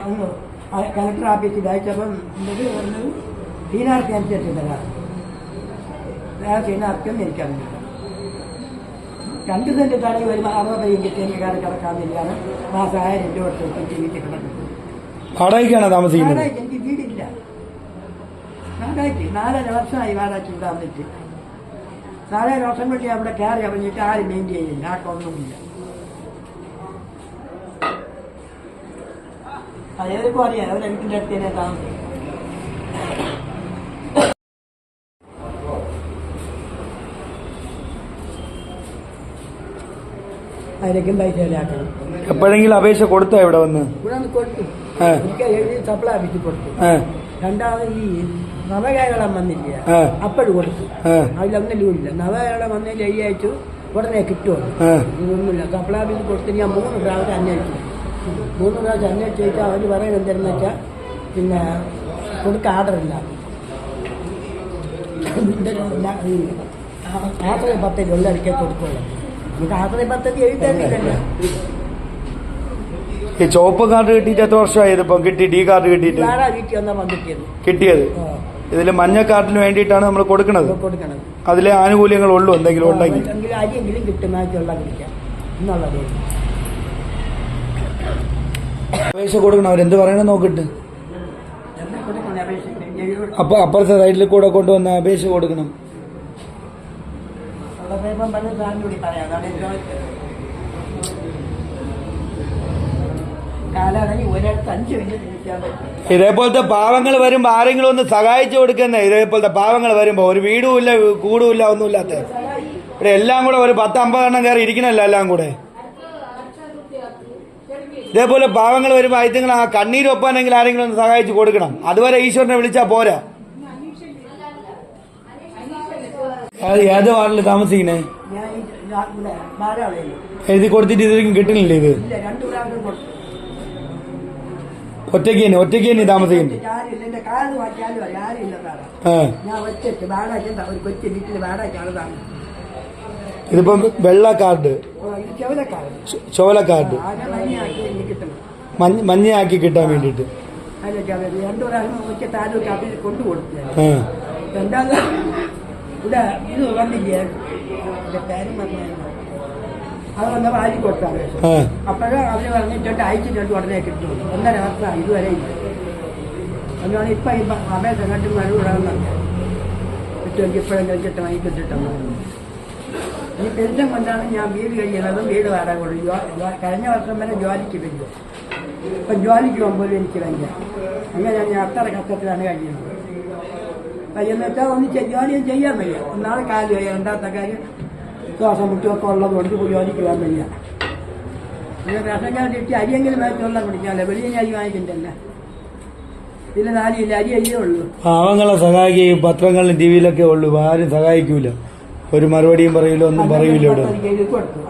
Collector ഓഫീസിൽ അയച്ചപ്പം ഇത് പറഞ്ഞത് ദീനാർക്ക് അനുസരിച്ച് തരാം. വേറെ ദീനാർക്കും എനിക്കറിയില്ല. 2 സെന്റ് തടയി വരുമ്പോൾ 60 കിട്ടി എനിക്ക് കയറി കിടക്കാമെന്നില്ലാണ് മാസം 1000 രൂപ കൊടുത്ത് വീട്ടിൽ കിടക്കുന്നത്. വാടകയ്ക്കാണ് താമസിക്കുന്നത്? എനിക്ക് വീടില്ല. വാടകയ്ക്ക് 4.5 വർഷമായി വാടകയ്ക്ക് താമസിച്ച്. 4.5 വർഷം കൊണ്ട് അവിടെ കയറി പറഞ്ഞിട്ട് ആരും മെയിൻറ്റെയിൻ ചെയ്യില്ല. ആക്കൊന്നുമില്ല. ഏതൊക്കെ അറിയാം അവരെ വീട്ടിൻ്റെ അടുത്ത് തന്നെ താമസിക്കും. അതിലേക്കും പൈസ ആക്കണം. എപ്പോഴെങ്കിലും അപേക്ഷ കൊടുത്തോ? ഇവിടെ വന്ന് കൊടുത്തു. സപ്ലൈ ഓഫീസിൽ കൊടുത്തു. രണ്ടാമത് ഈ നവകേരളം വന്നില്ല, അപ്പോഴും കൊടുത്തു. അതിലൊന്നും ഇല്ല. നവകേരളം വന്നതിൽ അയച്ചു ഉടനെ കിട്ടുമല്ലോ. ഇതൊന്നുമില്ല. സപ്ലൈ ഓഫീസിൽ കൊടുത്ത് ഞാൻ 3 പ്രാവശ്യം അന്വേഷിച്ചു. 3 പ്രാവശ്യം അന്വേഷിച്ച് ചോദിച്ചാൽ അവർ പറയുന്നത് എന്താണെന്ന് വെച്ചാൽ പിന്നെ കൊടുക്കാൻ ആർഡറില്ല. ആശ്രയ പദ്ധതി ഉള്ളടിക്കാൻ കൊടുക്കുള്ളൂ. നമുക്ക് ആശ്രയ പദ്ധതി എഴുതാനില്ലല്ലോ. ഈ ചുവപ്പ് കാർഡ് കിട്ടിയിട്ട് എത്ര വർഷമായത്? ഇപ്പം കിട്ടി ഡി കാർഡ് കിട്ടിയിട്ട് വീട്ടിൽ വന്നാൽ വന്നിട്ടത് കിട്ടിയത്. ഇതിൽ മഞ്ഞ കാർഡിന് വേണ്ടിയിട്ടാണ് നമ്മൾ കൊടുക്കുന്നത്. അതിലെ ആനുകൂല്യങ്ങൾ ഉള്ളൂ എന്തെങ്കിലും ഉണ്ടെങ്കിൽ അരിയെങ്കിലും കിട്ടും. വെള്ളം കുടിക്കാം എന്നുള്ളത്. അപേക്ഷ കൊടുക്കണം. അവരെന്ത് പറയണം നോക്കിട്ട്. അപ്പൊ അപ്പുറത്തെ സൈഡിൽ കൂടെ കൊണ്ടുവന്ന അപേക്ഷ കൊടുക്കണം. ഇതേപോലത്തെ പാവങ്ങൾ വരുമ്പോ ആരെങ്കിലും ഒന്ന് സഹായിച്ചു കൊടുക്കുന്നേ. ഇതേപോലത്തെ പാവങ്ങൾ വരുമ്പോ ഒരു വീടുമില്ല, കൂടുമില്ല, ഒന്നുമില്ലാത്ത ഇവിടെ എല്ലാം കൂടെ ഒരു 10-50 എണ്ണം കയറി ഇരിക്കണല്ലോ എല്ലാം കൂടെ. ഇതേപോലെ പാവങ്ങൾ വരുമ്പോ ആയിരങ്ങൾ ആ കണ്ണീരൊപ്പാനെങ്കിൽ ആരെങ്കിലും ഒന്ന് സഹായിച്ചു കൊടുക്കണം. അതുവരെ ഈശ്വരനെ വിളിച്ചാ പോരാ. ഏത് വാർഡിൽ താമസിക്കണേ? എഴുതി കൊടുത്തിട്ട് ഇതുവരെയും കിട്ടുന്നില്ല. ഇത് ഒറ്റയ്ക്ക് തന്നെ താമസിക്കുന്നു. ഇതിപ്പം വെള്ള കാർഡ്, ചോല കാർഡ് മഞ്ഞയാക്കി കിട്ടാൻ വേണ്ടിട്ട്. അത് വന്ന വാരി കൊടുത്താണ്. അപ്പോഴും അവര് പറഞ്ഞിട്ടുണ്ട് അയച്ചിട്ടുണ്ട് ഉടനെ കിട്ടും. 1.5 വർഷം ഇതുവരെ ഇല്ല. അതുകൊണ്ട് ഇപ്പം അപേക്ഷ കണ്ടും മഴവിടാമെന്നല്ല കിട്ടുമെങ്കിൽ ഇപ്പോഴെങ്കിലും കിട്ടും. വാങ്ങി കിട്ടിട്ടുണ്ട്. ഈ പെൻഷൻ കൊണ്ടാണ് ഞാൻ വീട് കഴിയുന്നതും വീട് വാടക കൊടുക്കും. കഴിഞ്ഞ വർഷം വരെ ജോലിക്ക് വരിക. ഇപ്പം ജോലിക്ക് പോകുമ്പോഴും എനിക്ക് വയ്യ. അങ്ങനെയാണ് ഞാൻ അത്ര കഷ്ടത്തിലാണ് കഴിയുന്നത്. കഴിയുന്ന വെച്ചാൽ ഒന്ന് ജോലിയും ചെയ്യാൻ വയ്യ. ഒന്നാളെ കാല് വയ്യ. രണ്ടാമത്തെ കാര്യം ശ്വാസം മുറ്റുമൊക്കെ ഉള്ളതുകൊണ്ട് ജോലിക്ക് പോകാൻ വയ്യ. പിന്നെ റേഷൻ കാർഡ് കിട്ടി അരിയെങ്കിലും മേടിച്ച് വെള്ളം കുടിക്കാമല്ലോ. വെളിയിൽ അരി വാങ്ങിക്കണ്ടല്ലേ. പിന്നെ 4 കിലോ അരി അരിയേ ഉള്ളൂ. പാവങ്ങളെ സഹായിക്കുകയും പത്രങ്ങളിലും ടി വിയിലൊക്കെ ഉള്ളൂ. ആരും സഹായിക്കൂല. ഒരു മറുപടിയും പറയൂല, ഒന്നും പറയൂല. ഇവിടെ കൊടുത്തു.